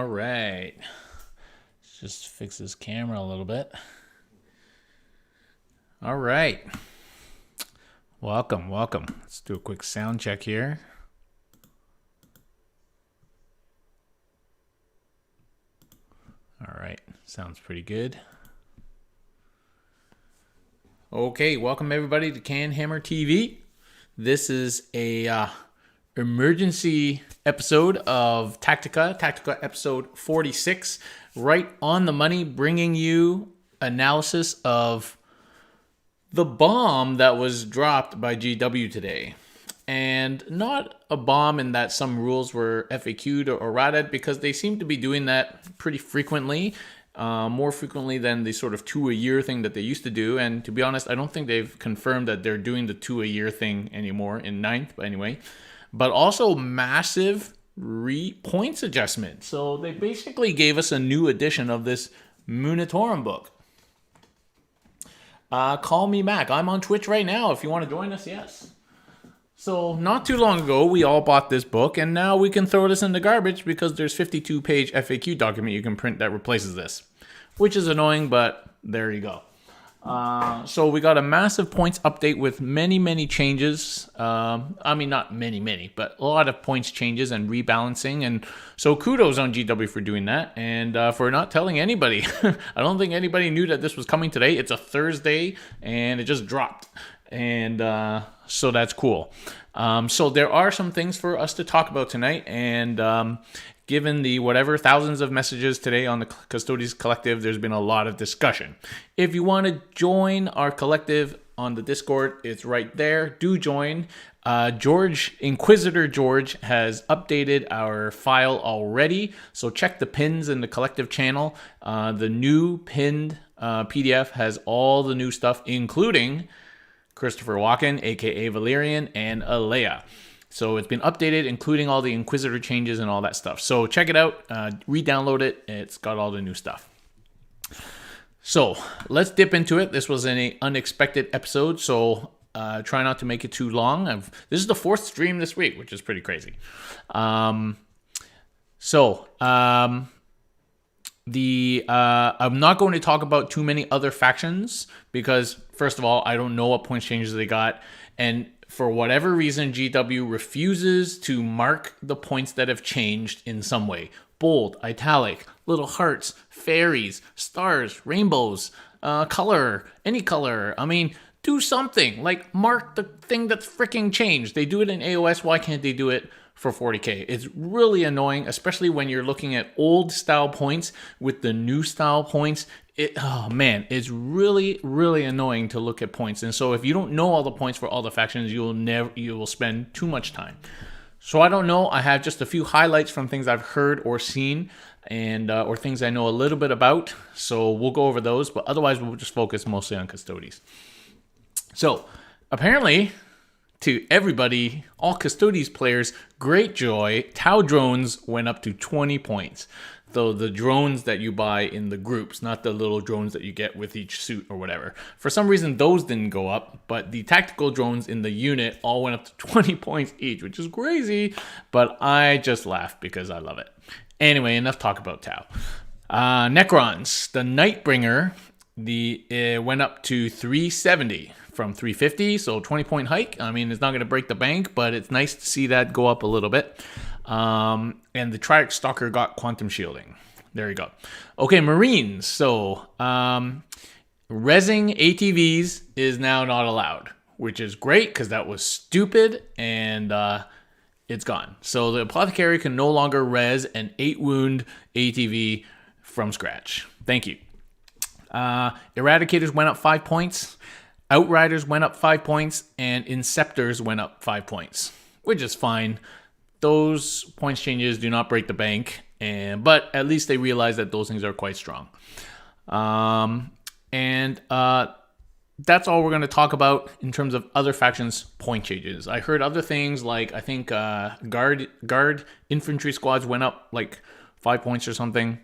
All right. Let's just fix this camera a little bit. All right. Welcome. Let's do a quick sound check here. All right. Sounds pretty good. Okay, welcome everybody to Canhammer TV. This is a emergency episode of Tactica episode 46, right on the money, bringing you analysis of the bomb that was dropped by GW today. And not a bomb in that some rules were FAQ'd or errated, because they seem to be doing that pretty frequently, more frequently than the sort of 2-a-year thing that they used to do. And to be honest, I don't think they've confirmed that they're doing the 2-a-year thing anymore in 9th, but anyway. But also massive points adjustment. So they basically gave us a new edition of this Munitorum book. Call me Mac. I'm on Twitch right now. If you want to join us, yes. So not too long ago, we all bought this book, and now we can throw this in the garbage because there's 52-page FAQ document you can print that replaces this, which is annoying, but there you go. So we got a massive points update with many changes. I mean, not many, but a lot of points changes and rebalancing. And so kudos on GW for doing that and for not telling anybody. I don't think anybody knew that this was coming today. It's a Thursday and it just dropped. And so that's cool. So there are some things for us to talk about tonight. And given the thousands of messages today on the Custodes Collective, there's been a lot of discussion. If you want to join our collective on the Discord, it's right there. Do join. Inquisitor George has updated our file already. So check the pins in the collective channel. The new pinned PDF has all the new stuff, including Christopher Walken, aka Valerian, and Alea. So it's been updated, including all the Inquisitor changes and all that stuff. So check it out, re-download it. It's got all the new stuff. So let's dip into it. This was an unexpected episode, so try not to make it too long. This is the 4th stream this week, which is pretty crazy. I'm not going to talk about too many other factions because, first of all, I don't know what points changes they got, and for whatever reason, GW refuses to mark the points that have changed in some way. Bold, italic, little hearts, fairies, stars, rainbows, color, any color. I mean, do something. Like, mark the thing that's freaking changed. They do it in AOS. Why can't they do it for 40k? It's really annoying, especially when you're looking at old style points with the new style points. It's really annoying to look at points. And so if you don't know all the points for all the factions, you will spend too much time. So I don't know. I have just a few highlights from things I've heard or seen, and or things I know a little bit about. So we'll go over those, but otherwise we'll just focus mostly on Custodes. So apparently, to everybody, all Custodes players, great joy, Tau drones went up to 20 points. Though the drones that you buy in the groups, not the little drones that you get with each suit or whatever. For some reason, those didn't go up, but the tactical drones in the unit all went up to 20 points each, which is crazy, but I just laugh because I love it. Anyway, enough talk about Tau. Necrons, the Nightbringer, went up to 370 from 350, so 20-point hike. I mean, it's not going to break the bank, but it's nice to see that go up a little bit. And the Triarch Stalker got quantum shielding. There you go. Okay, Marines. So, rezzing ATVs is now not allowed, which is great because that was stupid, and it's gone. So the Apothecary can no longer res an 8-wound ATV from scratch. Thank you. Eradicators went up 5 points. Outriders went up 5 points, and Inceptors went up 5 points, which is fine. Those points changes do not break the bank, but at least they realize that those things are quite strong. That's all we're going to talk about in terms of other factions' point changes. I heard other things like, I think guard infantry squads went up like 5 points or something.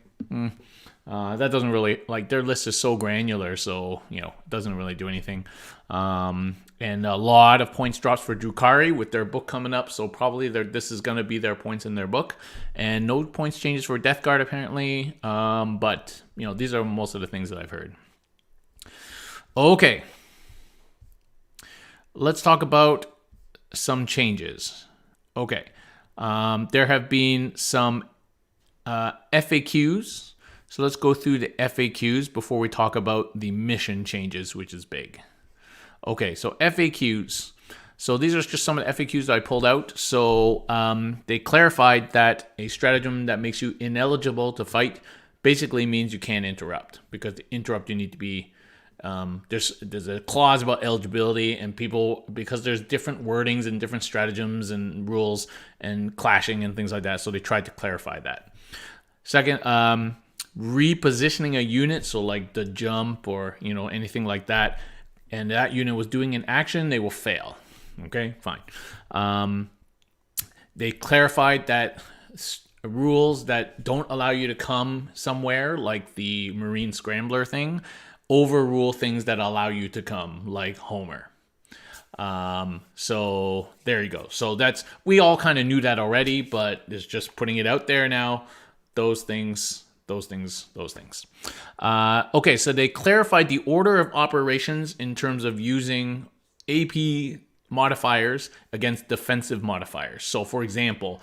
That doesn't really, like, their list is so granular, so, it doesn't really do anything. And a lot of points drops for Drukari with their book coming up, so probably this is going to be their points in their book. And no points changes for Death Guard, apparently. But, these are most of the things that I've heard. Okay. Let's talk about some changes. Okay. There have been some FAQs. So let's go through the FAQs before we talk about the mission changes, which is big. Okay, so FAQs. So these are just some of the FAQs that I pulled out. So they clarified that a stratagem that makes you ineligible to fight basically means you can't interrupt, because to interrupt you need to be there's a clause about eligibility, and people, because there's different wordings and different stratagems and rules and clashing and things like that, so they tried to clarify that. Second, repositioning a unit, so like the jump or anything like that, and that unit was doing an action, they will fail. Okay, fine. They clarified that rules that don't allow you to come somewhere, like the Marine Scrambler thing, overrule things that allow you to come, like Homer. So there you go. So we all kind of knew that already, but it's just putting it out there now. Those things. Okay, so they clarified the order of operations in terms of using AP modifiers against defensive modifiers. So, for example,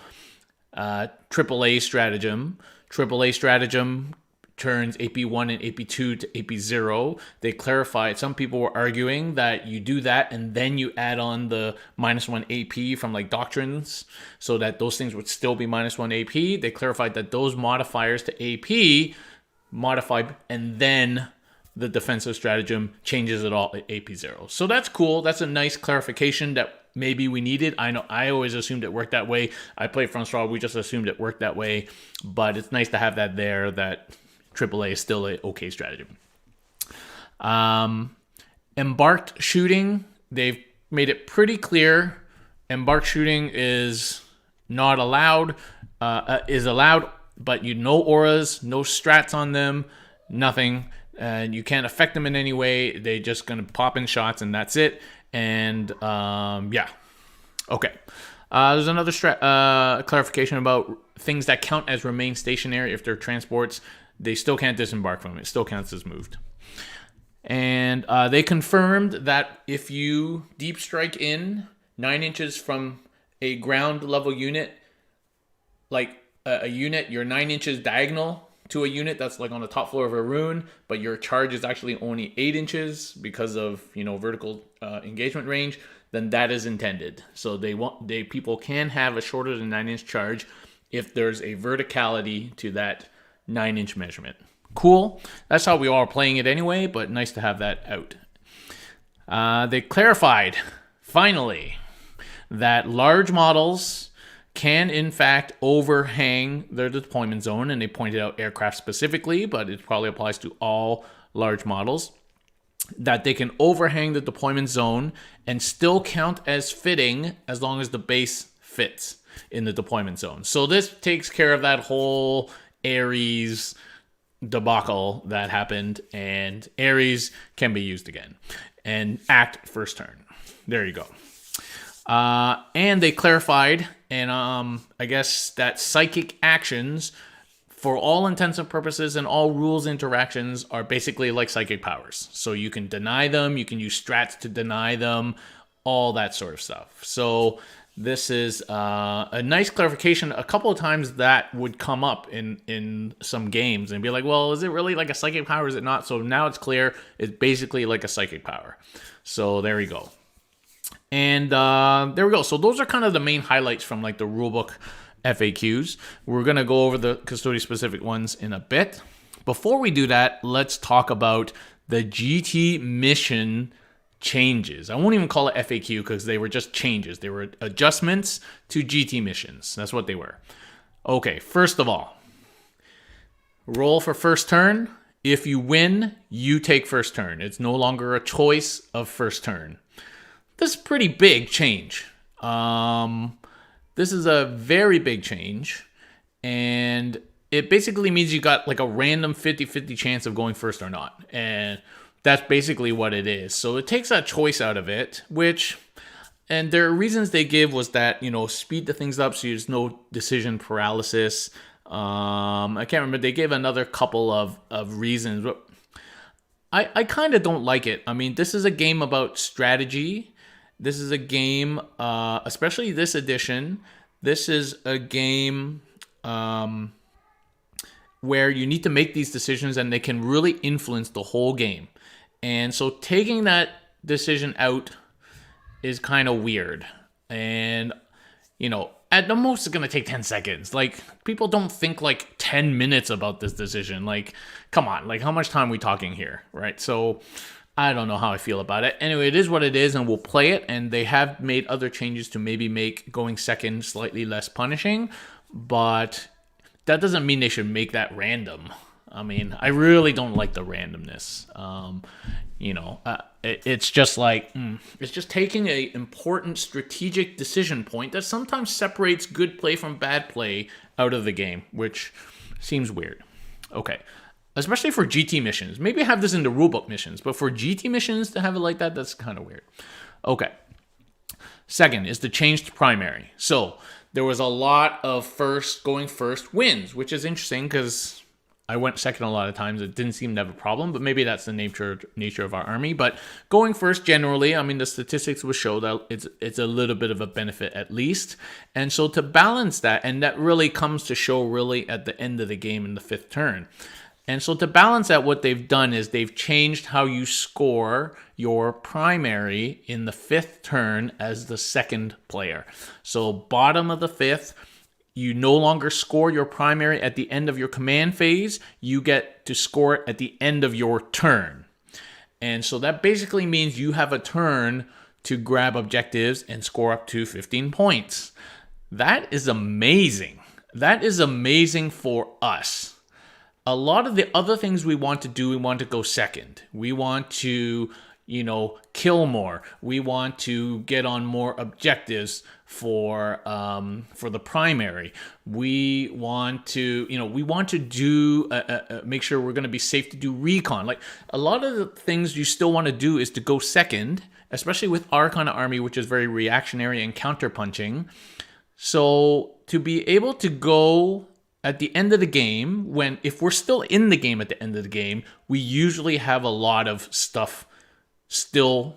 AAA stratagem turns AP1 and AP2 to AP0. They clarified, some people were arguing that you do that and then you add on the -1 AP from like doctrines, so that those things would still be -1 AP. They clarified that those modifiers to AP modify, and then the defensive stratagem changes it all at AP0. So that's cool. That's a nice clarification that maybe we needed. I know I always assumed it worked that way. I played Front Straw. We just assumed it worked that way. But it's nice to have that there, that AAA is still an okay stratagem. Embarked shooting, they've made it pretty clear. Embarked shooting is not allowed, is allowed, but no auras, no strats on them, nothing. And you can't affect them in any way. They're just going to pop in shots and that's it. And yeah. Okay. There's another clarification about things that count as remain stationary if they're transports. They still can't disembark from it. It still counts as moved. And they confirmed that if you deep strike in 9 inches from a ground level unit, like a unit, you're 9 inches diagonal to a unit that's like on the top floor of a rune, but your charge is actually only 8 inches because of vertical engagement range, then that is intended. So people can have a shorter than 9-inch charge if there's a verticality to that 9-inch measurement. Cool. That's how we all are playing it anyway, but nice to have that out. They clarified, finally, that large models can in fact overhang their deployment zone, and they pointed out aircraft specifically, but it probably applies to all large models, that they can overhang the deployment zone and still count as fitting as long as the base fits in the deployment zone. So this takes care of that whole Ares debacle that happened, and Ares can be used again and act first turn. There you go. And they clarified, and I guess that psychic actions, for all intents and purposes and all rules interactions, are basically like psychic powers. So you can deny them, you can use strats to deny them, all that sort of stuff. So this is a nice clarification. A couple of times that would come up in some games and be like, well, is it really like a psychic power? Is it not? So now it's clear. It's basically like a psychic power. So there you go. And there we go. So those are kind of the main highlights from like the rulebook FAQs. We're going to go over the Custodes specific ones in a bit. Before we do that, let's talk about the GT mission changes. I won't even call it FAQ because they were just changes. They were adjustments to GT missions. That's what they were. Okay, first of all, roll for first turn. If you win, you take first turn. It's no longer a choice of first turn. This is a pretty big change. This is a very big change, and it basically means you got like a random 50-50 chance of going first or not. And that's basically what it is. So it takes that choice out of it, which, and their reasons they give was that, speed the things up so there's no decision paralysis. I can't remember. They gave another couple of reasons, but I kind of don't like it. I mean, this is a game about strategy. This is a game, especially this edition. This is a game where you need to make these decisions and they can really influence the whole game. And so taking that decision out is kind of weird. And, at the most, it's going to take 10 seconds. Like, people don't think like 10 minutes about this decision. Like, come on, like how much time are we talking here, right? So I don't know how I feel about it. Anyway, it is what it is, and we'll play it. And they have made other changes to maybe make going second slightly less punishing, but that doesn't mean they should make that random. I mean, I really don't like the randomness. It's just like, it's just taking an important strategic decision point that sometimes separates good play from bad play out of the game, which seems weird. Okay. Especially for GT missions. Maybe have this in the rulebook missions, but for GT missions to have it like that, that's kind of weird. Okay. Second is the changed primary. So there was a lot of going first wins, which is interesting because I went second a lot of times. It didn't seem to have a problem, but maybe that's the nature of our army. But going first generally, I mean, the statistics will show that it's a little bit of a benefit at least. And so to balance that, and that really comes to show really at the end of the game in the 5th turn. And so to balance that, what they've done is they've changed how you score your primary in the 5th turn as the second player. So bottom of the 5th, you no longer score your primary at the end of your command phase. You get to score it at the end of your turn. And so that basically means you have a turn to grab objectives and score up to 15 points. That is amazing. That is amazing for us. A lot of the other things we want to do, we want to go second. We want to, kill more. We want to get on more objectives for the primary. We want to, do make sure we're going to be safe to do recon. Like a lot of the things you still want to do is to go second, especially with our kind of army, which is very reactionary and counterpunching. So to be able to go at the end of the game, if we're still in the game at the end of the game, we usually have a lot of stuff still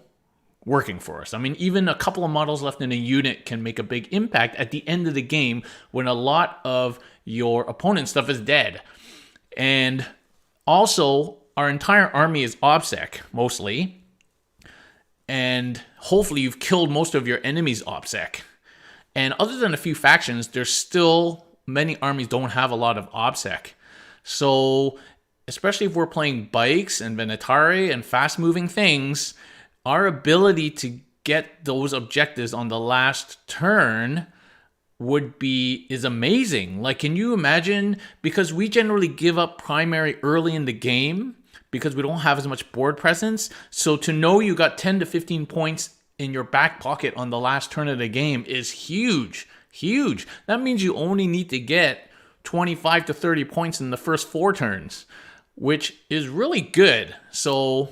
working for us. I mean, even a couple of models left in a unit can make a big impact at the end of the game when a lot of your opponent's stuff is dead. And also, our entire army is OBSEC, mostly. And hopefully you've killed most of your enemy's OBSEC. And other than a few factions, there's still many armies don't have a lot of OBSEC. So, especially if we're playing bikes and Venatari and fast-moving things, our ability to get those objectives on the last turn is amazing. Like, can you imagine? Because we generally give up primary early in the game because we don't have as much board presence. So to know you got 10 to 15 points in your back pocket on the last turn of the game is huge. Huge. That means you only need to get 25 to 30 points in the first 4 turns, which is really good. So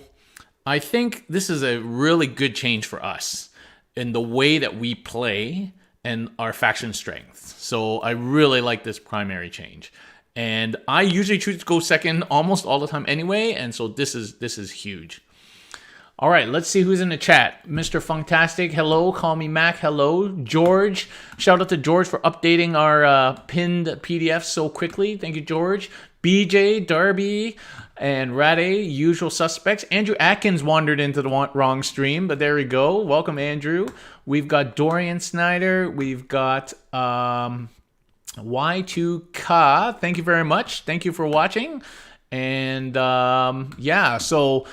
I think this is a really good change for us in the way that we play and our faction strength. So I really like this primary change. And I usually choose to go second almost all the time anyway, and so this is huge. All right, let's see who's in the chat. Mr. Funktastic, hello. Call me Mac, hello. George, shout out to George for updating our pinned PDF so quickly. Thank you, George. BJ, Darby, and Rade, usual suspects. Andrew Atkins wandered into the wrong stream, but there we go. Welcome, Andrew. We've got Dorian Snyder. We've got Y2K. Thank you very much. Thank you for watching. And yeah, So,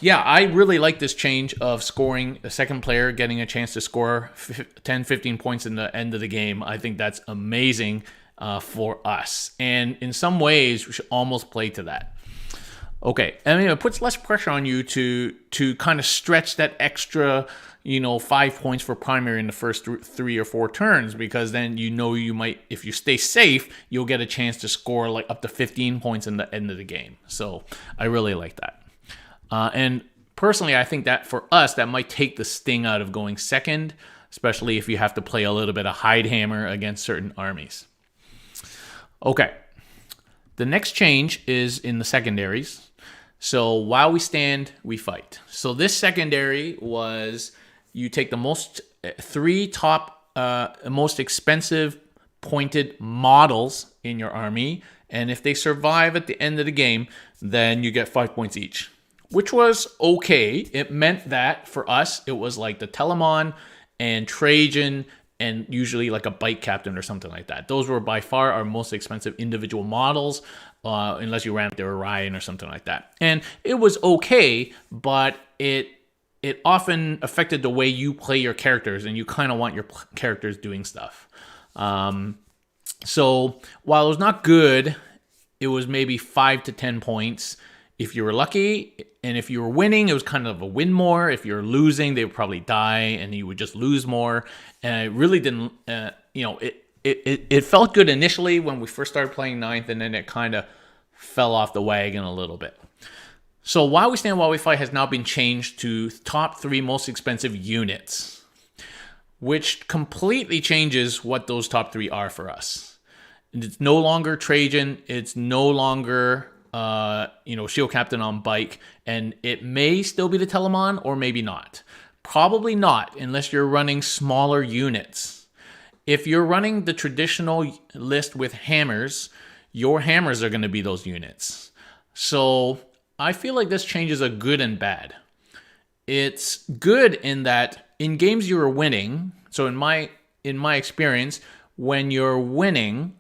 yeah, I really like this change of scoring a second player, getting a chance to score 10, 15 points in the end of the game. I think that's amazing for us. And in some ways, we should almost play to that. Okay, I mean, it puts less pressure on you to kind of stretch that extra, 5 points for primary in the first 3 or 4 turns, because then you might, if you stay safe, you'll get a chance to score like up to 15 points in the end of the game. So I really like that. And personally, I think that for us, that might take the sting out of going second, especially if you have to play a little bit of hide hammer against certain armies. Okay, the next change is in the secondaries. So while we stand, we fight. So this secondary was, you take the three top most expensive pointed models in your army, and if they survive at the end of the game, then you get 5 points each, which was okay. It meant that for us, it was like the Telemon and Trajan, and usually like a bike captain or something like that. Those were by far our most expensive individual models, unless you ran up their Orion or something like that. And it was okay, but it often affected the way you play your characters, and you kind of want your characters doing stuff. So while it was not good, it was maybe 5 to 10 points if you were lucky. And if you were winning, it was kind of a win more. If you're losing, they would probably die and you would just lose more. And it really didn't, it felt good initially when we first started playing 9th, and then it kind of fell off the wagon a little bit. So While We Stand, While We Fight has now been changed to top 3 most expensive units, which completely changes what those top 3 are for us. It's no longer Trajan. It's no longer Shield Captain on bike, and it may still be the Telemon or maybe not. Probably not, unless you're running smaller units. If you're running the traditional list with hammers, your hammers are going to be those units. So I feel like this changes a good and bad. It's good in that in games you are winning, so in my experience, when you're winning,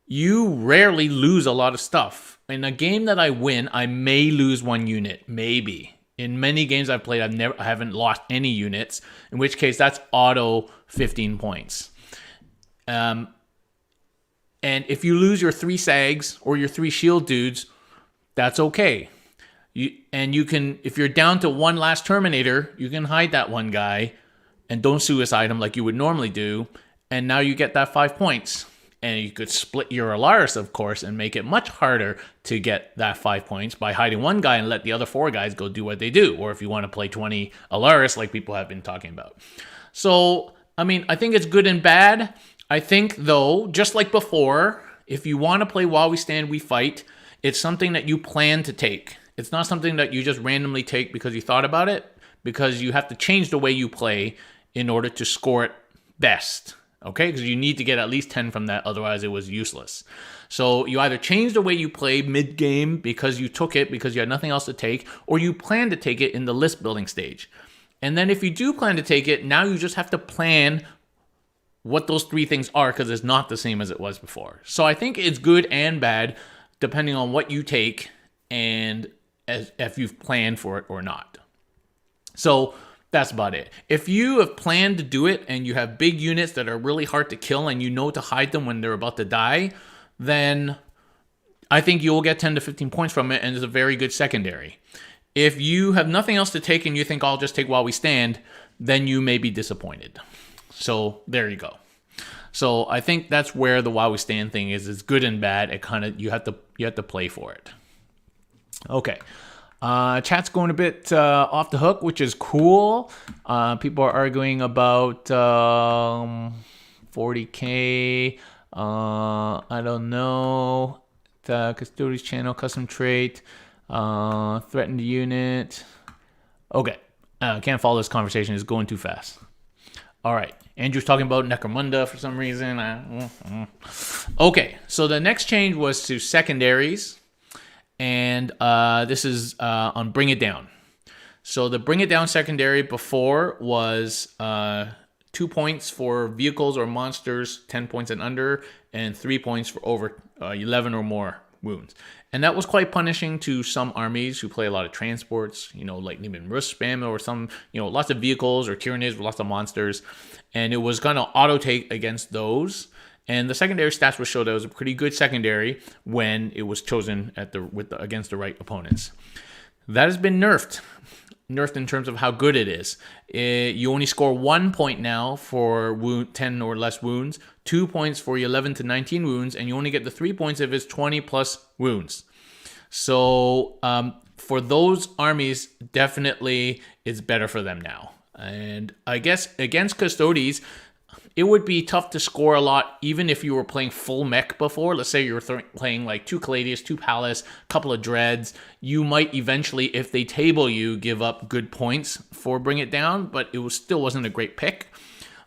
you rarely lose a lot of stuff. In a game that I win, I may lose 1 unit, maybe. In many games I've played, I haven't lost any units, in which case that's auto 15 points. And if you lose your 3 Sags or your 3 shield dudes, that's okay. You can, if you're down to 1 last Terminator, you can hide that 1 guy and don't suicide him like you would normally do, and now you get that 5 points. And you could split your Alaris, of course, and make it much harder to get that 5 points by hiding 1 guy and let the other 4 guys go do what they do. Or if you want to play 20 Alaris, like people have been talking about. So, I mean, I think it's good and bad. I think, though, just like before, if you want to play While We Stand, We Fight, it's something that you plan to take. It's not something that you just randomly take because you thought about it, because you have to change the way you play in order to score it best. Okay, because you need to get at least 10 from that, otherwise it was useless. So you either change the way you play mid-game because you took it because you had nothing else to take, or you plan to take it in the list building stage. And then if you do plan to take it, now you just have to plan what those 3 things are, because it's not the same as it was before. So I think it's good and bad depending on what you take and if you've planned for it or not. So that's about it. If you have planned to do it and you have big units that are really hard to kill and you know to hide them when they're about to die, then I think you'll get 10 to 15 points from it, and it's a very good secondary. If you have nothing else to take and you think I'll just take While We Stand, then you may be disappointed. So there you go. So I think that's where the While We Stand thing is. It's good and bad. It kind of you have to play for it. Okay. Chat's going a bit off the hook, which is cool. People are arguing about 40K. I don't know. The Custodes channel, custom trait, threatened unit. Okay. Can't follow this conversation. It's going too fast. All right. Andrew's talking about Necromunda for some reason. Okay. So the next change was to secondaries. And this is on Bring It Down. So the Bring It Down secondary before was 2 points for vehicles or monsters, 10 points and under, and 3 points for over 11 or more wounds. And that was quite punishing to some armies who play a lot of transports, like Neiman Rus spam, or some, lots of vehicles or Tyranids with lots of monsters. And it was going to auto-take against those. And the secondary stats will show that it was a pretty good secondary when it was chosen against the right opponents. That has been nerfed in terms of how good it is. You only score 1 point now for 10 or less wounds, 2 points for 11 to 19 wounds, and you only get the 3 points if it's 20 plus wounds. So for those armies, definitely it's better for them now. And I guess against Custodes, it would be tough to score a lot even if you were playing full mech before. Let's say you were playing like 2 Caladius, 2 Palace, a couple of Dreads. You might eventually, if they table you, give up good points for Bring It Down, but it still wasn't a great pick.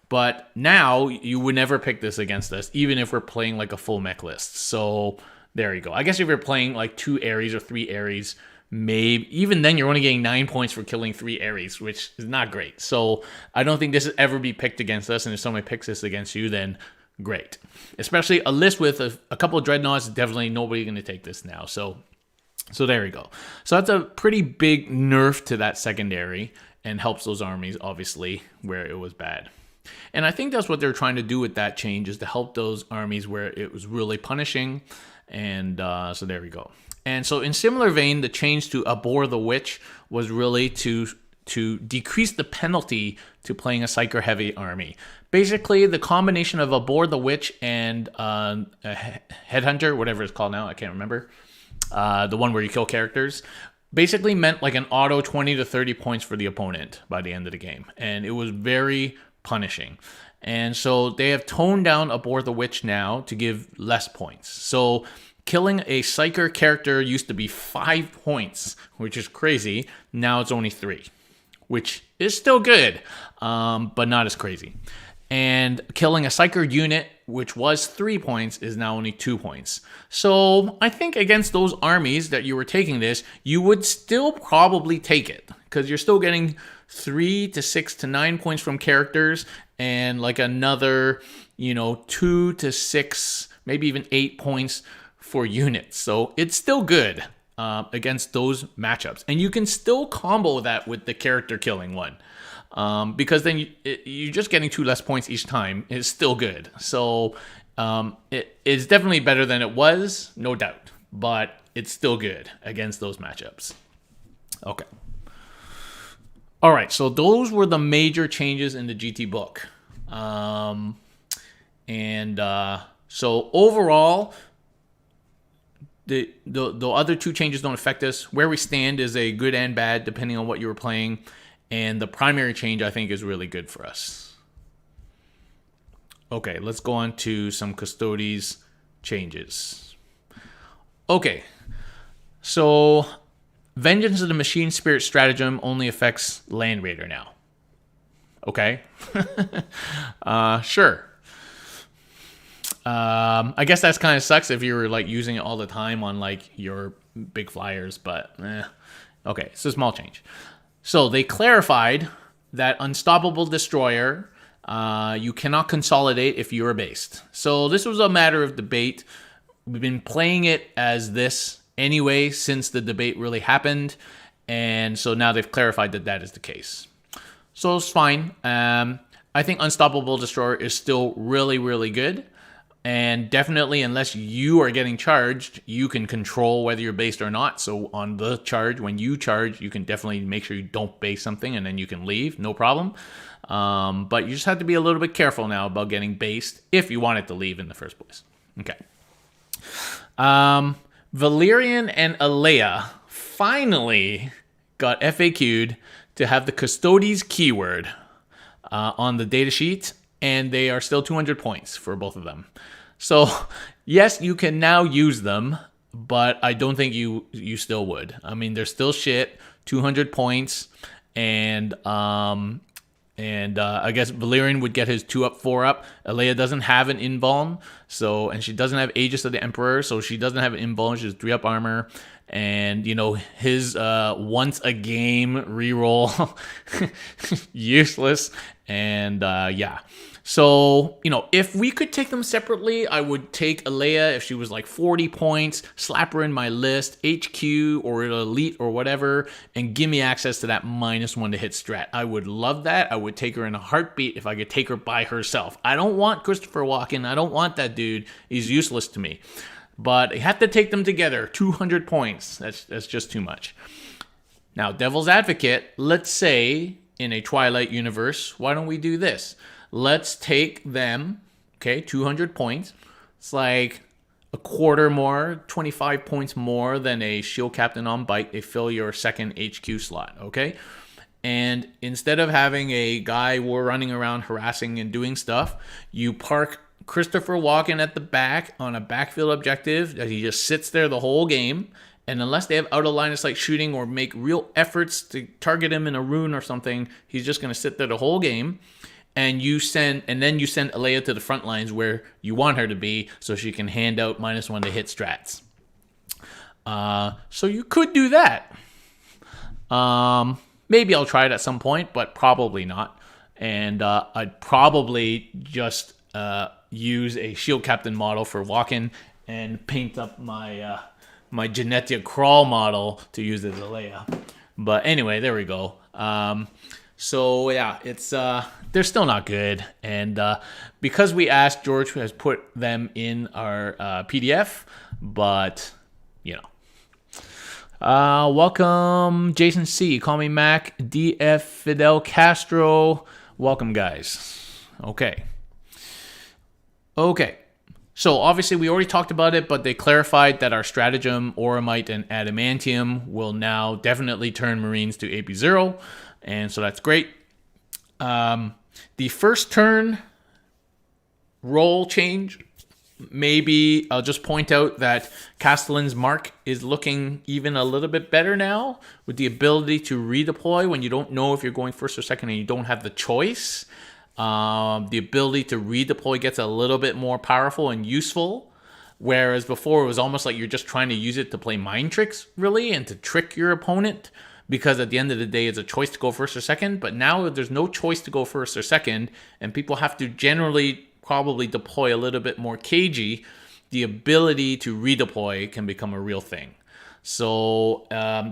But now you would never pick this against us, even if we're playing like a full mech list. So there you go. I guess if you're playing like 2 Ares or 3 Ares, maybe even then you're only getting 9 points for killing 3 Ares, which is not great. So I don't think this will ever be picked against us, and if somebody picks this against you, then great. Especially a list with a couple of Dreadnoughts, definitely nobody going to take this now. So there you go. So that's a pretty big nerf to that secondary and helps those armies, obviously, where it was bad. And I think that's what they're trying to do with that change, is to help those armies where it was really punishing. And so there we go. And so in similar vein, the change to Abhor the Witch was really to decrease the penalty to playing a Psyker heavy army. Basically, the combination of Abhor the Witch and Headhunter, whatever it's called now, I can't remember, the one where you kill characters, basically meant like an auto 20 to 30 points for the opponent by the end of the game. And it was very punishing. And so they have toned down Abhor the Witch now to give less points. So killing a Psyker character used to be 5 points, which is crazy. Now it's only 3, which is still good, but not as crazy. And killing a Psyker unit, which was 3 points, is now only 2 points. So I think against those armies that you were taking this, you would still probably take it, because you're still getting 3 to 6 to 9 points from characters, and like another, 2 to 6, maybe even 8 points for units. So it's still good against those matchups. And you can still combo that with the character killing one. Because then you're just getting 2 less points each time. It's still good. So it's definitely better than it was, no doubt. But it's still good against those matchups. Okay. All right, so those were the major changes in the GT book. So overall, the other 2 changes don't affect us. Where we stand is a good and bad, depending on what you were playing. And the primary change, I think, is really good for us. Okay, let's go on to some Custodes changes. Okay, so Vengeance of the Machine Spirit stratagem only affects Land Raider now. Okay, sure. I guess that's kind of sucks if you were like using it all the time on like your big flyers, but okay, it's a small change. So they clarified that Unstoppable Destroyer, you cannot consolidate if you are based. So this was a matter of debate. We've been playing it as this anyway since the debate really happened, and so now they've clarified that that is the case. So it's fine. I think Unstoppable Destroyer is still really, really good. And definitely, unless you are getting charged, you can control whether you're based or not. So on the charge, when you charge, you can definitely make sure you don't base something, and then you can leave, no problem. But you just have to be a little bit careful now about getting based if you want it to leave in the first place. Okay. Valerian and Alea finally got FAQ'd to have the Custodes keyword on the datasheet, and they are still 200 points for both of them. So, yes, you can now use them, but I don't think you still would. I mean, they're still shit, 200 points, and I guess Valerian would get his 2-up, 4-up. Alea doesn't have an invuln, and she doesn't have Aegis of the Emperor, so she doesn't have an invuln. She has 3-up armor, and his once a game reroll useless, and yeah. So, if we could take them separately, I would take Alea if she was like 40 points, slap her in my list, HQ or Elite or whatever, and give me access to that -1 to hit strat. I would love that. I would take her in a heartbeat if I could take her by herself. I don't want Christopher Walken. I don't want that dude. He's useless to me. But you have to take them together. 200 points. That's just too much. Now, Devil's Advocate, let's say in a Twilight universe, why don't we do this? Let's take them, 200 points. It's like a quarter more, 25 points more than a Shield Captain on Bite. They fill your second HQ slot, okay? And instead of having a guy running around harassing and doing stuff, you park Christopher Walken at the back on a backfield objective that he just sits there the whole game. And unless they have out of line of sight shooting or make real efforts to target him in a rune or something, he's just going to sit there the whole game. And then you send Alea to the front lines where you want her to be, so she can hand out -1 to hit strats. So you could do that. Maybe I'll try it at some point, but probably not. And I'd probably just use a Shield Captain model for Walken and paint up my my Genetia Crawl model to use as Alea. But anyway, there we go. So yeah, it's they're still not good, and because we asked, George has put them in our PDF. But welcome Jason C. Call me Mac. DF Fidel Castro. Welcome, guys. Okay. So obviously we already talked about it, but they clarified that our stratagem, Oromite, and Adamantium will now definitely turn Marines to AP0. And so that's great. The first turn roll change, maybe I'll just point out that Castellan's Mark is looking even a little bit better now with the ability to redeploy when you don't know if you're going first or second and you don't have the choice. The ability to redeploy gets a little bit more powerful and useful. Whereas before it was almost like you're just trying to use it to play mind tricks, really, and to trick your opponent. Because at the end of the day, it's a choice to go first or second. But now there's no choice to go first or second, and people have to generally probably deploy a little bit more cagey. The ability to redeploy can become a real thing. So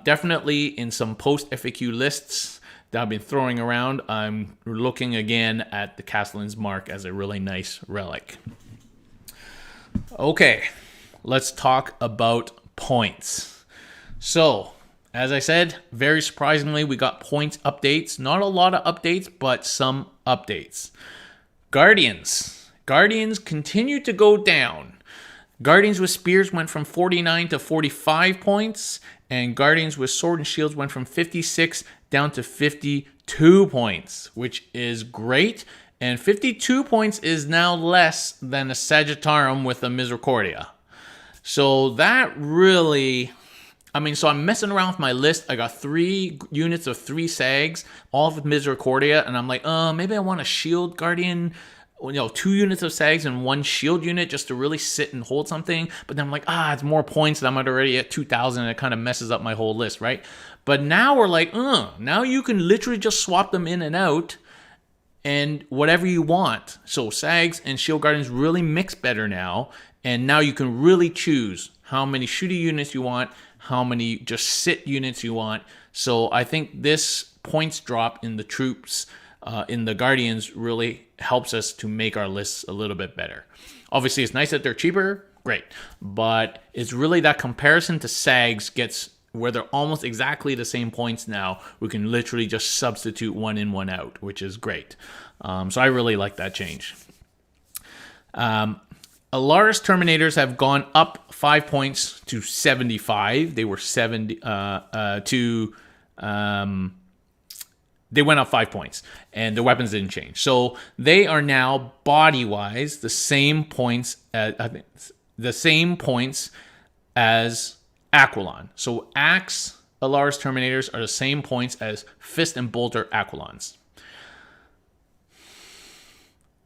definitely in some post-FAQ lists that I've been throwing around, I'm looking again at the Castellan's Mark as a really nice relic. Okay, let's talk about points. So, as I said, very surprisingly, we got points updates. Not a lot of updates, but some updates. Guardians. Guardians continue to go down. Guardians with Spears went from 49 to 45 points, and Guardians with Sword and Shields went from 56 down to 52 points, which is great. And 52 points is now less than a Sagittarium with a Misericordia. So that really... so I'm messing around with my list. I got 3 units of 3 Sags, all with Misericordia, and I'm like, maybe I want a Shield Guardian, 2 units of Sags and 1 Shield unit just to really sit and hold something. But then I'm like, it's more points, and I'm already at 2,000, and it kind of messes up my whole list, right? But now we're like, now you can literally just swap them in and out, and whatever you want. So Sags and Shield Guardians really mix better now, and now you can really choose how many shooty units you want, how many just sit units you want. So I think this points drop in the troops, in the Guardians, really helps us to make our lists a little bit better. Obviously, it's nice that they're cheaper, great. But it's really that comparison to Sags gets where they're almost exactly the same points now. We can literally just substitute one in, one out, which is great. So I really like that change. Alaris Terminators have gone up 5 points to 75. They were 70 they went up 5 points, and the weapons didn't change. So they are now body-wise the same points as Aquilon. So Axe Alaris Terminators are the same points as Fist and Bolter Aquilons.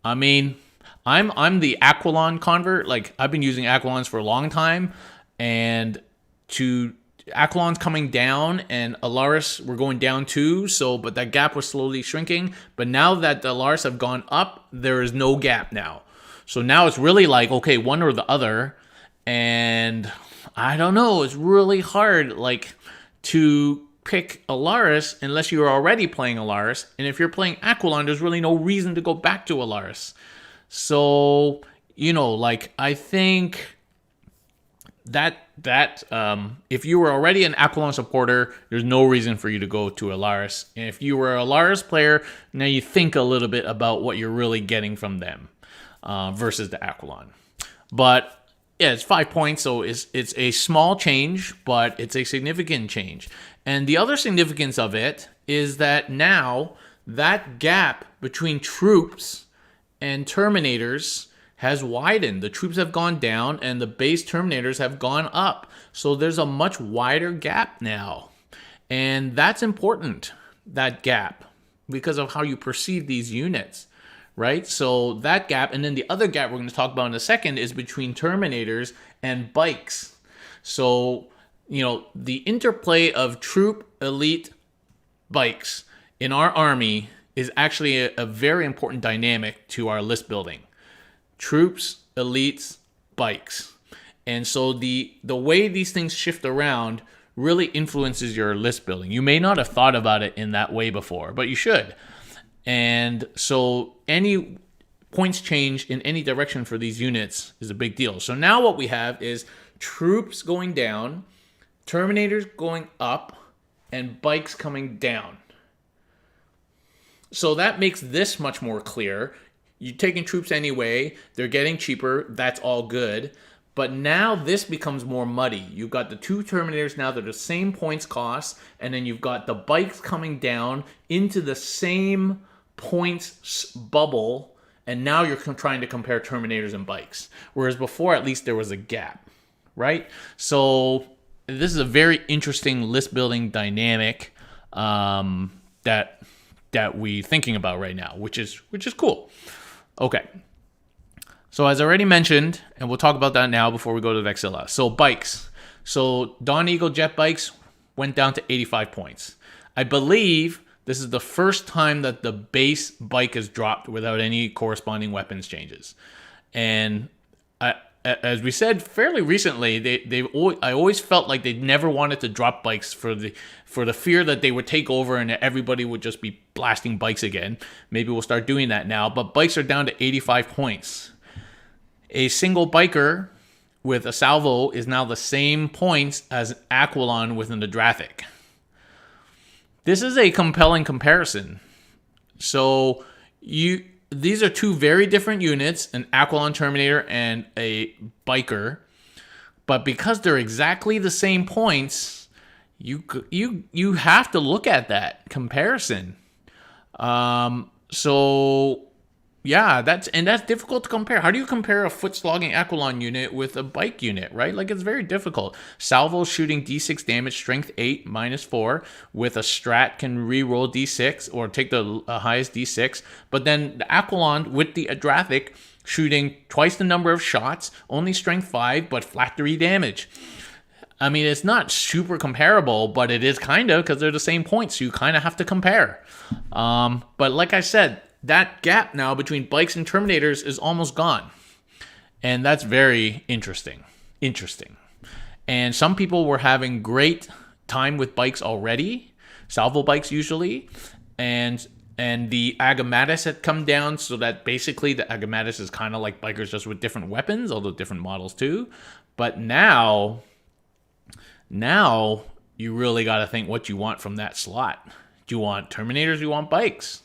I'm the Aquilon convert. Like, I've been using Aquilons for a long time, and to Aquilon's coming down and Alaris were going down too, but that gap was slowly shrinking. But now that the Alaris have gone up, there is no gap now. So now it's really like, okay, one or the other. And I don't know, it's really hard to pick Alaris unless you're already playing Alaris. And if you're playing Aquilon, there's really no reason to go back to Alaris. So, I think that if you were already an Aquilon supporter, there's no reason for you to go to Alaris. And if you were a Alaris player, now you think a little bit about what you're really getting from them versus the Aquilon. But yeah, it's 5 points, so it's a small change, but it's a significant change. And the other significance of it is that now that gap between troops and Terminators has widened. The troops have gone down and the base Terminators have gone up. So there's a much wider gap now. And that's important, that gap, because of how you perceive these units, right? So that gap, and then the other gap we're going to talk about in a second is between Terminators and bikes. So, the interplay of troop, elite, bikes in our army is actually a very important dynamic to our list building. Troops, elites, bikes. And so the way these things shift around really influences your list building. You may not have thought about it in that way before, but you should. And so any points change in any direction for these units is a big deal. So now what we have is troops going down, Terminators going up, and bikes coming down. So that makes this much more clear. You're taking troops anyway. They're getting cheaper. That's all good. But now this becomes more muddy. You've got the two Terminators now that are the same points cost, and then you've got the bikes coming down into the same points bubble, and now you're trying to compare Terminators and bikes. Whereas before, at least there was a gap, right? So this is a very interesting list building dynamic that we're thinking about right now, which is cool. Okay. So as I already mentioned, and we'll talk about that now before we go to Vexilla. So bikes. So Dawn Eagle jet bikes went down to 85 points. I believe this is the first time that the base bike is dropped without any corresponding weapons changes. And as we said fairly recently, I always felt like they never wanted to drop bikes for the fear that they would take over and everybody would just be blasting bikes again. Maybe we'll start doing that now. But bikes are down to 85 points. A single biker with a salvo is now the same points as an Aquilon with an Adrathic. This is a compelling comparison. So these are two very different units, an Aquilon Terminator and a biker. But because they're exactly the same points, you have to look at that comparison. So yeah, that's difficult to compare. How do you compare a foot slogging Aquilon unit with a bike unit, right? It's very difficult. Salvo shooting D6 damage, strength 8, -4, with a strat can re-roll D6 or take the highest D6. But then the Aquilon with the Adrathic shooting twice the number of shots, only strength 5, but flat 3 damage. I mean, it's not super comparable, but it is kind of, because they're the same points, so you kind of have to compare. But like I said, that gap now between bikes and Terminators is almost gone. And that's very interesting. And some people were having great time with bikes already, salvo bikes usually, and the Agamatis had come down, so that basically the Agamatis is kind of like bikers just with different weapons, although different models too. But now you really got to think what you want from that slot. Do you want Terminators? Do you want bikes?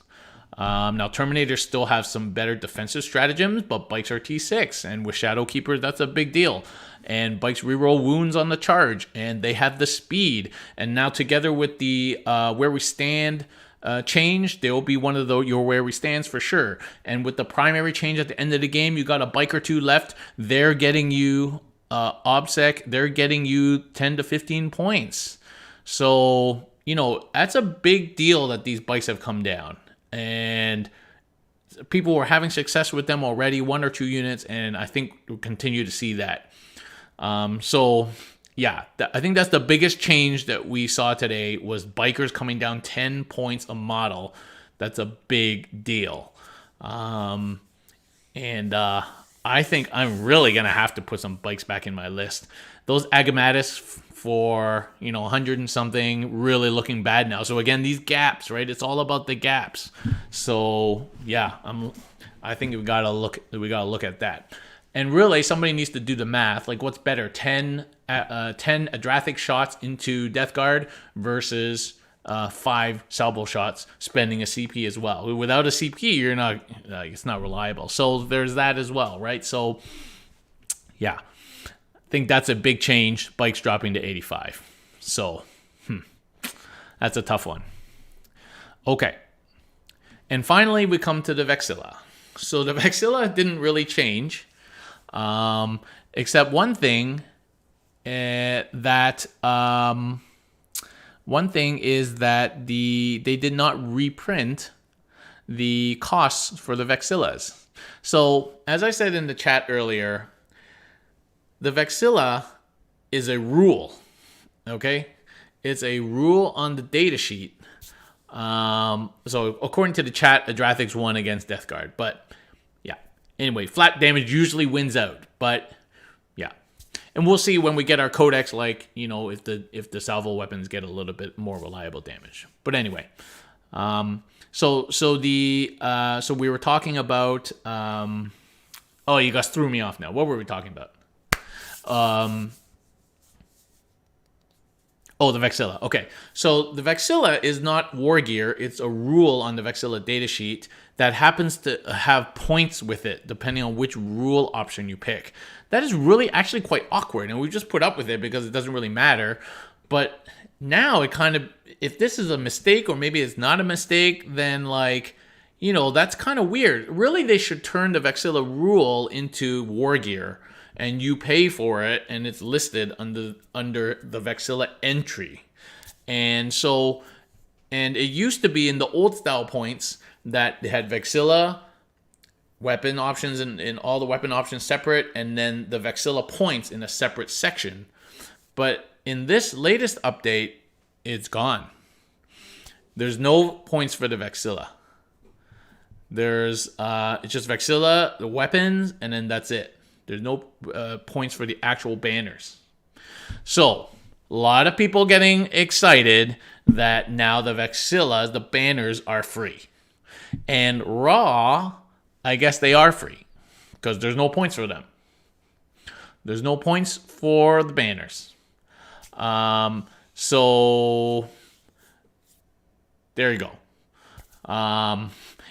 Now, Terminators still have some better defensive stratagems, but bikes are T6, and with Shadow Keepers, that's a big deal. And bikes reroll wounds on the charge, and they have the speed. And now together with the Where We Stand change, they will be one of your Where We Stands for sure. And with the primary change at the end of the game, you got a bike or two left. They're getting you OBSEC, they're getting you 10 to 15 points. So, that's a big deal that these bikes have come down. And people were having success with them already, 1 or 2 units, and I think we'll continue to see that. So yeah, I think that's the biggest change that we saw today was bikers coming down 10 points a model. That's a big deal. And I think I'm really going to have to put some bikes back in my list. Those Agamatis for, 100 and something really looking bad now. So again, these gaps, right? It's all about the gaps. So yeah, I think we got to look at that. And really, somebody needs to do the math. Like, what's better, 10 Adrathic shots into Death Guard versus 5 salvo shots spending a CP as well. Without a CP, you're not. It's not reliable. So there's that as well, right? So, yeah, I think that's a big change. Bikes dropping to 85. So, that's a tough one. Okay, and finally we come to the Vexilla. So the Vexilla didn't really change. Except one thing one thing is that they did not reprint the costs for the Vexillas. So as I said in the chat earlier, the Vexilla is a rule. Okay, it's a rule on the data sheet. So according to the chat, Adrathics won against Death Guard, but. Anyway, flat damage usually wins out, but yeah. And we'll see when we get our codex, like, if the salvo weapons get a little bit more reliable damage. But anyway, so we were talking about oh, you guys threw me off now. What were we talking about? Oh, the Vexilla. Okay. So the Vexilla is not war gear. It's a rule on the Vexilla datasheet that happens to have points with it, depending on which rule option you pick. That is really actually quite awkward, and we just put up with it because it doesn't really matter. But now it kind of, if this is a mistake or maybe it's not a mistake, then that's kind of weird. Really, they should turn the Vexilla rule into war gear, and you pay for it, and it's listed under the Vexilla entry. And it used to be in the old style points that they had Vexilla weapon options and all the weapon options separate, and then the Vexilla points in a separate section. But in this latest update, it's gone. There's no points for the Vexilla. There's it's just Vexilla, the weapons, and then that's it. There's no points for the actual banners. So a lot of people getting excited that now the Vexillas, the banners, are free. And Raw, I guess they are free because there's no points for them. There's no points for the banners. So there you go.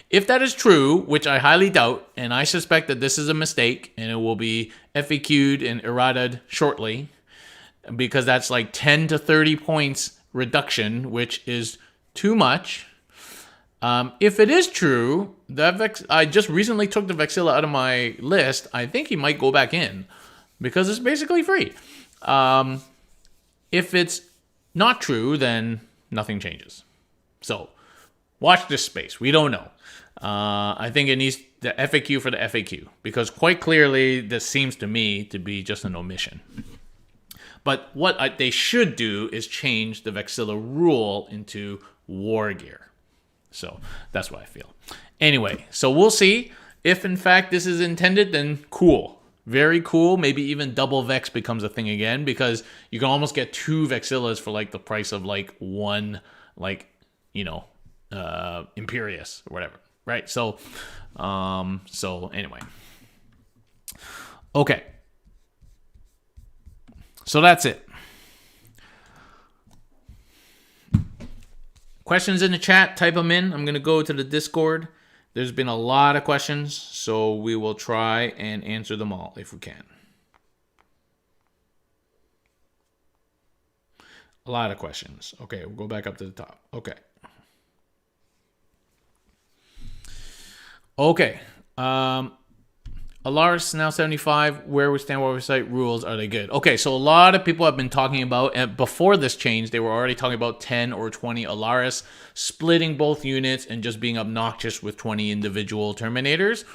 If that is true, which I highly doubt, and I suspect that this is a mistake and it will be FAQ'd and errataed shortly, because that's like 10 to 30 points reduction, which is too much. If it is true, I just recently took the Vexilla out of my list. I think he might go back in because it's basically free. If it's not true, then nothing changes. So watch this space. We don't know. I think it needs the FAQ for the FAQ because quite clearly this seems to me to be just an omission. But what they should do is change the Vexilla rule into war gear. So that's what I feel. Anyway, so we'll see. If in fact this is intended, then cool. Very cool. Maybe even double Vex becomes a thing again because you can almost get 2 Vexillas for like the price of like one, Imperius or whatever. Right? So anyway. Okay. So that's it. Questions in the chat, type them in. I'm going to go to the Discord. There's been a lot of questions, so we will try and answer them all if we can. A lot of questions. Okay, we'll go back up to the top. Okay. Alaris now 75. Where we stand, where we cite rules. Are they good? Okay, so a lot of people have been talking about, and before this change, they were already talking about 10 or 20 Alaris, splitting both units and just being obnoxious with 20 individual Terminators,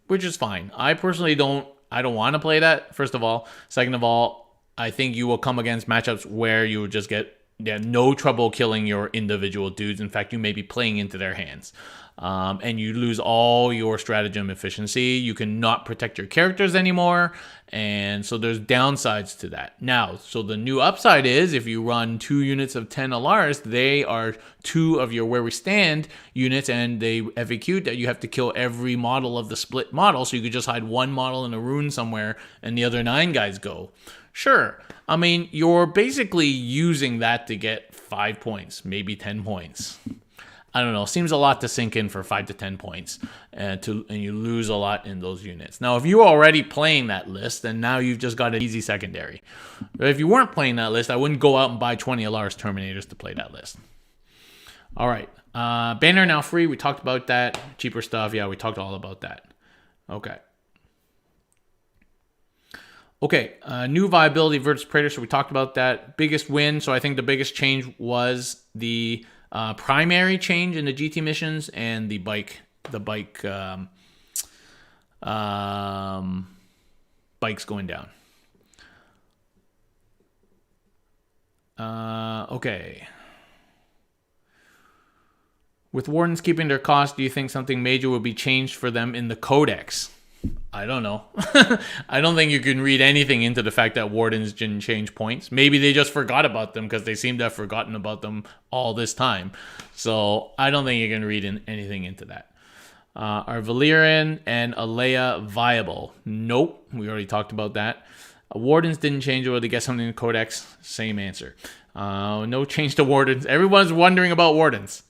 which is fine. I personally don't want to play that, first of all. Second of all, I think you will come against matchups where you will just get no trouble killing your individual dudes. In fact, you may be playing into their hands. And you lose all your stratagem efficiency. You cannot protect your characters anymore. And so there's downsides to that. Now, so the new upside is if you run 2 units of 10 Alars, they are 2 of your Where We Stand units, and they FAQ that you have to kill every model of the split model. So you could just hide 1 model in a rune somewhere and the other 9 guys go. Sure. I mean, you're basically using that to get 5 points, maybe 10 points. I don't know. Seems a lot to sink in for 5 to 10 points, and you lose a lot in those units. Now, if you're already playing that list, then now you've just got an easy secondary. But if you weren't playing that list, I wouldn't go out and buy 20 Alars Terminators to play that list. All right. Banner now free. We talked about that. Cheaper stuff. Yeah, we talked all about that. Okay. Okay, new viability versus Praetor, so we talked about that. Biggest win, so I think the biggest change was the primary change in the GT missions and the bikes going down. Okay. With Wardens keeping their cost, do you think something major will be changed for them in the Codex? I don't know. I don't think you can read anything into the fact that Wardens didn't change points. Maybe they just forgot about them because they seem to have forgotten about them all this time. So I don't think you can read anything into that. Are Valyrian and Alea viable? Nope. We already talked about that. Wardens didn't change. Will they get something in the Codex? Same answer. No change to Wardens. Everyone's wondering about Wardens.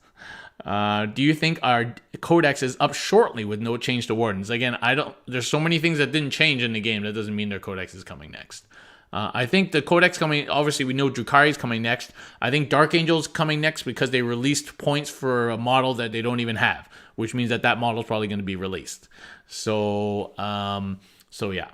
Do you think our Codex is up shortly with no change to Wardens? Again, there's so many things that didn't change in the game. That doesn't mean their Codex is coming next. I think the Codex coming, obviously we know Drukhari is coming next. I think Dark Angel's coming next because they released points for a model that they don't even have, which means that model is probably going to be released. So yeah.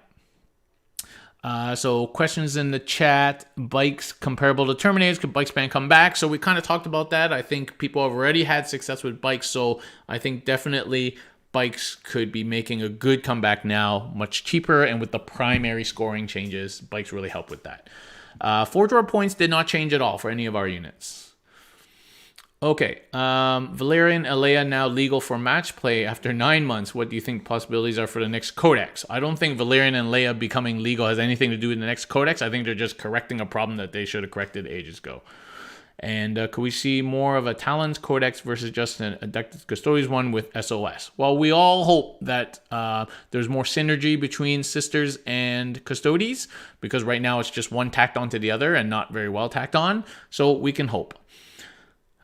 So questions in the chat. Bikes comparable to Terminators. Could bike span come back? So we kind of talked about that. I think people have already had success with bikes. So I think definitely bikes could be making a good comeback now. Much cheaper. And with the primary scoring changes, bikes really help with that. Forge War points did not change at all for any of our units. Okay, Valyrian Alea now legal for match play after 9 months. What do you think possibilities are for the next Codex? I don't think Valyrian and Alea becoming legal has anything to do with the next Codex. I think they're just correcting a problem that they should have corrected ages ago. And could we see more of a Talons Codex versus just an Adeptus Custodes one with SOS? Well, we all hope that there's more synergy between Sisters and Custodes, because right now it's just one tacked onto the other and not very well tacked on. So we can hope.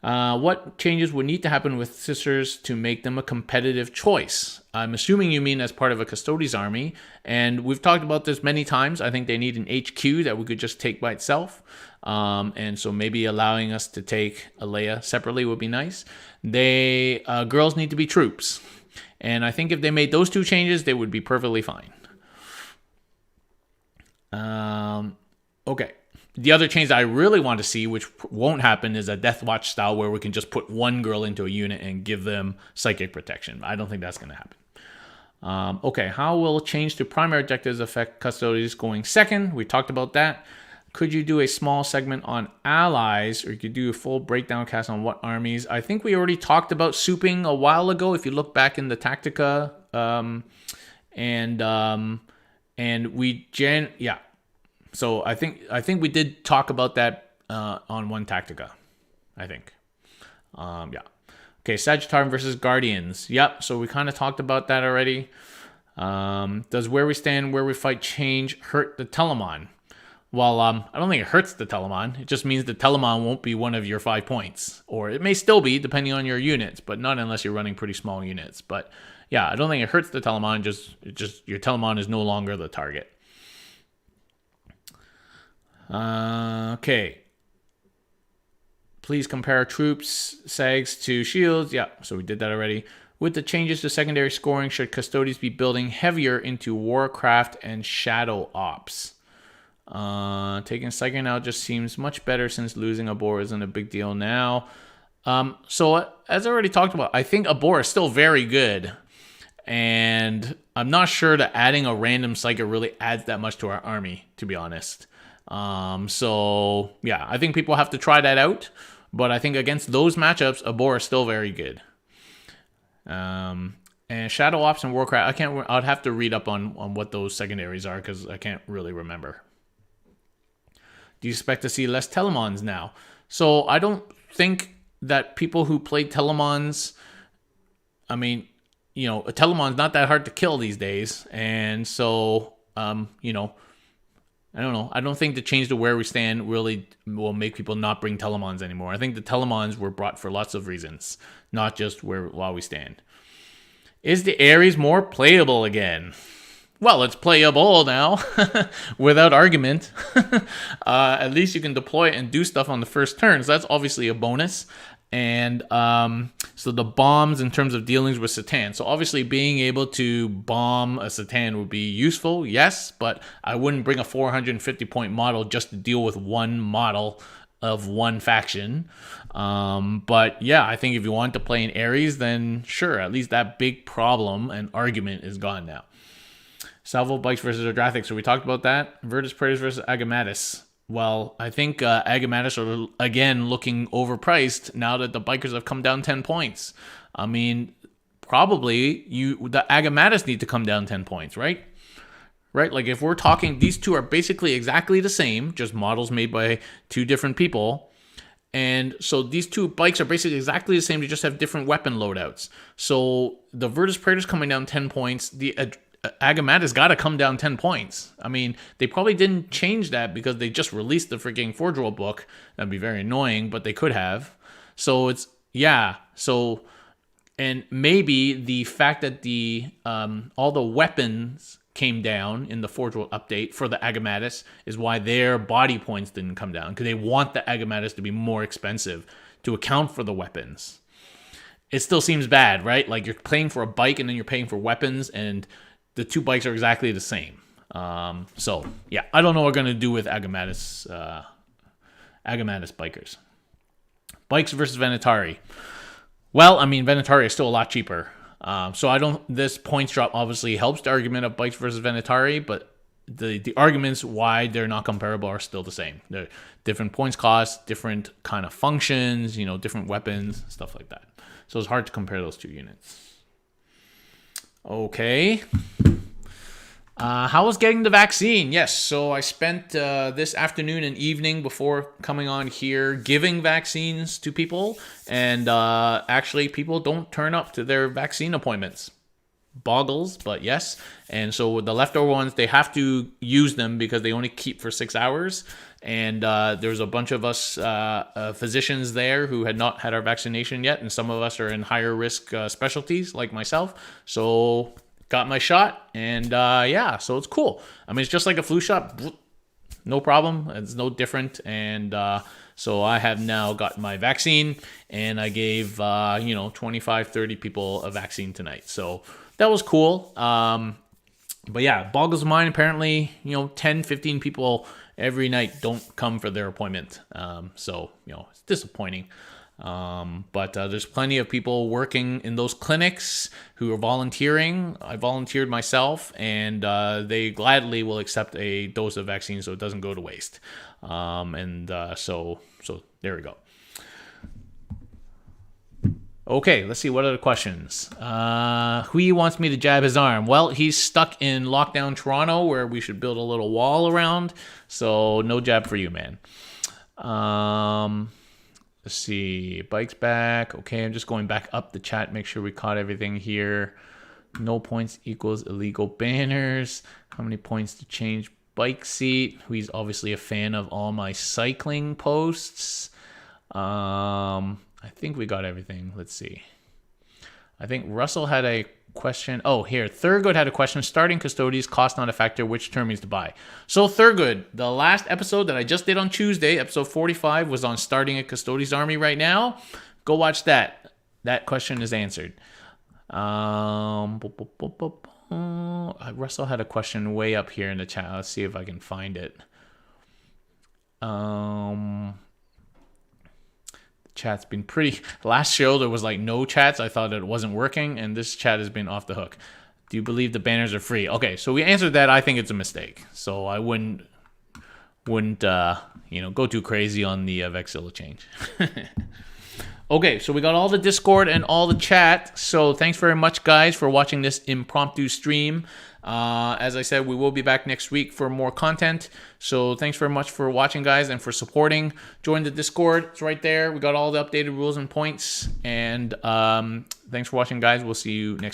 What changes would need to happen with Sisters to make them a competitive choice? I'm assuming you mean as part of a Custodes army, and we've talked about this many times. I think they need an HQ that we could just take by itself, and so maybe allowing us to take Alea separately would be nice. Girls need to be troops, and I think if they made those 2 changes, they would be perfectly fine. Okay. The other change that I really want to see, which won't happen, is a Death Watch style where we can just put 1 girl into a unit and give them psychic protection. I don't think that's going to happen. Okay, how will change to primary objectives affect Custodes going second? We talked about that. Could you do a small segment on allies, or you could do a full breakdown cast on what armies? I think we already talked about souping a while ago. If you look back in the Tactica, yeah. So I think we did talk about that on one Tactica, I think. Yeah. Okay, Sagittarian versus Guardians. Yep, so we kind of talked about that already. Does Where We Stand, Where We Fight change hurt the Telemon? Well, I don't think it hurts the Telemon. It just means the Telemon won't be one of your 5 points. Or it may still be, depending on your units, but not unless you're running pretty small units. But yeah, I don't think it hurts the Telemon, just your Telemon is no longer the target. Okay. Please compare troops, sags to shields. Yeah, so we did that already. With the changes to secondary scoring, should Custodes be building heavier into Warcraft and Shadow Ops? Taking Psychic out just seems much better since losing a boar isn't a big deal now. So as I already talked about, I think a boar is still very good. And I'm not sure that adding a random Psychic really adds that much to our army, to be honest. So yeah, I think people have to try that out. But I think against those matchups, Abor is still very good. And Shadow Ops and Warcraft, I can't. I'd have to read up on what those secondaries are because I can't really remember. Do you expect to see less Telemons now? So I don't think that people who play Telemons, I mean, a Telemon's not that hard to kill these days, and so I don't know. I don't think the change to where we stand really will make people not bring Telemons anymore. I think the Telemons were brought for lots of reasons, not just while we stand. Is the Ares more playable again? Well, it's playable now, without argument. At least you can deploy it and do stuff on the first turn, so that's obviously a bonus. And so the bombs in terms of dealings with Satan. So obviously being able to bomb a Satan would be useful, yes, but I wouldn't bring a 450-point model just to deal with one model of one faction. But yeah, I think if you want to play an Ares, then sure, at least that big problem and argument is gone now. Salvo Bikes versus Adrathic. So we talked about that. Virtus Praetors versus Agamatis. Well, I think Agamatis are again looking overpriced now that the Bikers have come down 10 points. I mean, probably the Agamatis need to come down 10 points, right? Right? Like if we're talking, these two are basically exactly the same, just models made by two different people. And so these two bikes are basically exactly the same. They just have different weapon loadouts. So the Virtus Praetors coming down 10 points. The Agamatis got to come down 10 points. I mean, they probably didn't change that because they just released the freaking Forge Rulebook. That'd be very annoying, but they could have. So it's, yeah. So, and maybe the fact that the all the weapons came down in the Forge World update for the Agamatis is why their body points didn't come down, because they want the Agamatis to be more expensive to account for the weapons. It still seems bad, right? Like you're paying for a bike and then you're paying for weapons, and the two bikes are exactly the same. So yeah, I don't know what we're gonna do with Agamatis bikers. Bikes versus Venatari. Well, I mean, Venatari is still a lot cheaper. So this points drop obviously helps the argument of Bikes versus Venatari, but the arguments why they're not comparable are still the same. They're different points cost, different kind of functions, different weapons, stuff like that. So it's hard to compare those two units. Okay. How was getting the vaccine? Yes, so I spent this afternoon and evening before coming on here giving vaccines to people, and actually people don't turn up to their vaccine appointments. Boggles, but yes. And so with the leftover ones, they have to use them because they only keep for 6 hours. And there's a bunch of us physicians there who had not had our vaccination yet, and some of us are in higher risk specialties like myself. So got my shot, and yeah, so it's cool. I mean, it's just like a flu shot, no problem. It's no different, and so I have now got my vaccine, and I gave 25, 30 people a vaccine tonight. So that was cool. But yeah, boggles the mind. Apparently, 10, 15 people every night don't come for their appointment. So it's disappointing. But there's plenty of people working in those clinics who are volunteering. I volunteered myself, and they gladly will accept a dose of vaccine so it doesn't go to waste. So there we go. Okay, let's see. What are the questions? Hui wants me to jab his arm. Well, he's stuck in lockdown Toronto where we should build a little wall around. So no jab for you, man. Let's see. Bikes back. Okay, I'm just going back up the chat. Make sure we caught everything here. No points equals illegal banners. How many points to change bike seat? He's obviously a fan of all my cycling posts. I think we got everything. Let's see. I think Russell had a question. Oh, here. Thurgood had a question. Starting Custodes, cost not a factor. Which term is to buy? So Thurgood, the last episode that I just did on Tuesday, episode 45, was on starting a Custodes army right now. Go watch that. That question is answered. Russell had a question way up here in the chat. Let's see if I can find it. Chat's been pretty. Last show there was like no chats. I thought it wasn't working, and this chat has been off the hook. Do you believe the banners are free? Okay, so we answered that. I think it's a mistake. So I wouldn't wouldn't go too crazy on the Vexilla change. Okay, so we got all the Discord and all the chat. So thanks very much, guys, for watching this impromptu stream. As I said, we will be back next week for more content. So thanks very much for watching, guys, and for supporting. Join the Discord. It's right there. We got all the updated rules and points. And thanks for watching, guys. We'll see you next week.